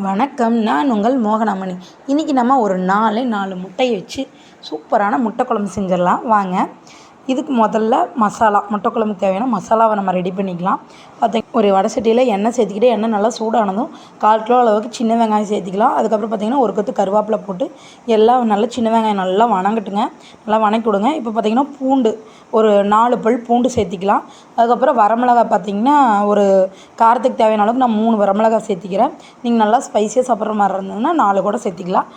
வணக்கம். நான் உங்கள் மோகனாமணி. இன்றைக்கி நம்ம ஒரு 4 முட்டையை வச்சு சூப்பரான முட்டை குழம்பு செஞ்சிடலாம் வாங்க. இதுக்கு முதல்ல மசாலா, முட்டை குழம்புக்கு தேவையான மசாலாவை நம்ம ரெடி பண்ணிக்கலாம். ஒரு வடை சட்டியில் எண்ணெய் சேர்த்துக்கிட்டு எண்ணெய் நல்லா சூடானதும் 1/4 கிலோ அளவுக்கு சின்ன வெங்காயம் சேர்த்திக்கலாம். அதுக்கப்புறம் பார்த்திங்கன்னா ஒரு கொத்து கருவேப்பிலை போட்டு எல்லாம் நல்லா சின்ன வெங்காயம் நல்லா வணங்கட்டுங்க. நல்லா வணக்கி விடுங்க. இப்போ பார்த்திங்கன்னா பூண்டு ஒரு 4 பல் பூண்டு சேர்த்திக்கலாம். அதுக்கப்புறம் வரமிளகாய் பார்த்திங்கன்னா ஒரு காரத்துக்கு தேவையான அளவுக்கு நான் 3 வரமிளகாய் சேர்த்திக்கிறேன். நீங்கள் நல்லா ஸ்பைஸியாக சாப்பிட்ற மாதிரி இருந்ததுன்னா 4 கூட சேர்த்திக்கலாம்.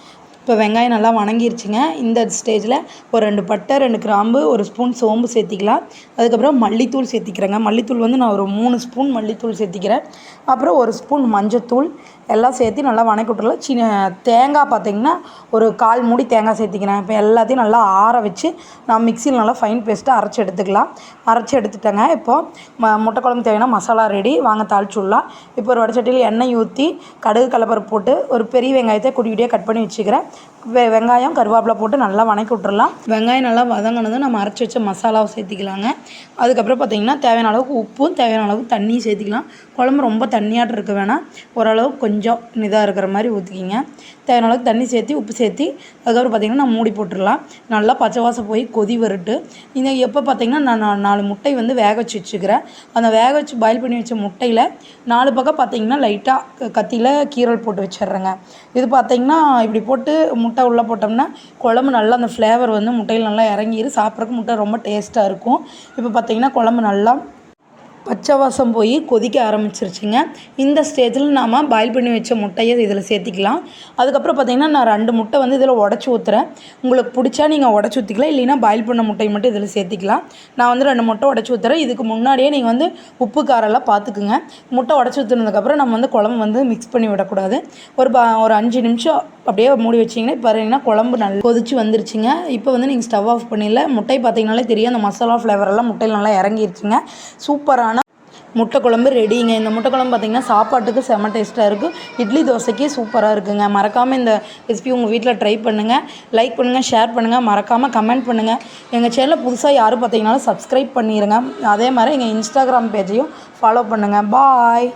இப்போ வெங்காயம் நல்லா வணங்கிருச்சுங்க. இந்த ஸ்டேஜில் ஒரு 2 பட்டை, 2 கிராம்பு, 1 ஸ்பூன் சோம்பு சேர்த்திக்கலாம். அதுக்கப்புறம் மல்லித்தூள் சேர்த்திக்கிறேங்க. மல்லித்தூள் வந்து நான் ஒரு 3 ஸ்பூன் மல்லித்தூள் சேர்த்திக்கிறேன். அப்புறம் 1 ஸ்பூன் மஞ்சத்தூள் எல்லாம் சேர்த்து நல்லா வணக்கி விட்டுறலாம். தேங்காய் பார்த்திங்கன்னா ஒரு 1/4 மூடி தேங்காய் சேர்த்திக்கிறேன். இப்போ எல்லாத்தையும் நல்லா ஆற வச்சு நான் மிக்சியில் நல்லா ஃபைன் பேஸ்ட்டாக அரைச்சி எடுத்துக்கலாம். அரைச்சி எடுத்துட்டேங்க. இப்போது முட்டை குழம்பு தேவையான மசாலா ரெடி, வாங்க தாளிச்சுடலாம். இப்போ ஒரு வடச்சட்டியில் எண்ணெய் ஊற்றி கடுகு கடலப்பருப்பு போட்டு ஒரு பெரிய வெங்காயத்தை குட்டி குட்டியாக கட் பண்ணி வச்சுக்கிறேன். வெங்காயம் கருவேப்பிலை போட்டு நல்லா வணக்கி விட்டுறலாம். வெங்காயம் நல்லா வதங்கினதும் நம்ம அரைச்சி வச்ச மசாலாவை சேர்த்திக்கலாங்க. அதுக்கப்புறம் பார்த்திங்கன்னா தேவையான அளவுக்கு உப்பும் தேவையான அளவுக்கு தண்ணியும் சேர்த்திக்கலாம். குழம்பு ரொம்ப தண்ணியாட்டம் இருக்க வேணாம், ஓரளவுக்கு கொஞ்சம் இதாக இருக்கிற மாதிரி ஊற்றிக்கிங்க. தேவையான அளவுக்கு தண்ணி சேர்த்தி உப்பு சேர்த்தி அதுக்கப்புறம் பார்த்திங்கன்னா நான் மூடி போட்டுடலாம். நல்லா பச்சை வாசம் போய் கொதி வருட்டு. இந்த எப்போ பார்த்திங்கன்னா நான் 4 முட்டை வந்து வேக வச்சு வச்சுக்கிறேன். அந்த வேக வச்சு பாயில் பண்ணி வச்ச முட்டையில் 4 பக்கம் பார்த்திங்கன்னா லைட்டாக கத்தியில் கீரல் போட்டு வச்சிட்றேங்க. இது பார்த்திங்கன்னா இப்படி போட்டு முட்டை உள்ளே போட்டோம்னா குழம்பு நல்லா அந்த ஃப்ளேவர் வந்து முட்டையில் நல்லா இறங்கிடும். சாப்பிட்றதுக்கு முட்டை ரொம்ப டேஸ்ட்டாக இருக்கும். இப்போ பார்த்திங்கன்னா குழம்பு நல்லா பச்சை வாசம் போய் கொதிக்க ஆரம்பிச்சிருச்சுங்க. இந்த ஸ்டேஜில் நாம் பாயில் பண்ணி வச்ச முட்டையை இதில் சேர்த்திக்கலாம். அதுக்கப்புறம் பார்த்திங்கன்னா நான் 2 முட்டை வந்து இதில் உடச்சி ஊற்றுறேன். உங்களுக்கு பிடிச்சா நீங்கள் உடச்சி ஊற்றிக்கலாம், இல்லைன்னா பாயில் பண்ண முட்டையை மட்டும் இதில் சேர்த்திக்கலாம். நான் வந்து 2 முட்டை உடச்சி ஊற்றுறேன். இதுக்கு முன்னாடியே நீங்கள் வந்து உப்பு காரெல்லாம் பார்த்துக்குங்க. முட்டை உடச்சி ஊற்றுனதுக்கப்புறம் நம்ம வந்து குழம்பு வந்து மிக்ஸ் பண்ணி விடக்கூடாது. ஒரு 5 நிமிஷம் அப்படியே மூடி வச்சிங்கன்னா இப்போ பார்த்தீங்கன்னா குழம்பு நல்லா கொதிச்சு வந்துருச்சுங்க. இப்போ வந்து நீங்கள் ஸ்டவ் ஆஃப் பண்ணிடல. முட்டை பார்த்திங்கனாலே தெரியும், அந்த மசாலா ஃப்ளேவரெல்லாம் முட்டையில் நல்லா இறங்கிருச்சுங்க. சூப்பரான முட்டை குழம்பு ரெடிங்க. இந்த முட்டை குழம்பு பார்த்திங்கன்னா சாப்பாட்டுக்கு செம்ம டேஸ்ட்டாக இருக்கும். இட்லி தோசைக்கு சூப்பராக இருக்குங்க. மறக்காமல் இந்த ரெசிபி உங்கள் வீட்டில் ட்ரை பண்ணுங்கள். லைக் பண்ணுங்கள், ஷேர் பண்ணுங்கள், மறக்காமல் கமெண்ட் பண்ணுங்கள். எங்கள் சேனலில் புதுசாக யாரும் பார்த்திங்கனாலும் சப்ஸ்கிரைப் பண்ணிடுங்க. அதே மாதிரி எங்கள் இன்ஸ்டாகிராம் பேஜையும் ஃபாலோ பண்ணுங்கள். பாய்.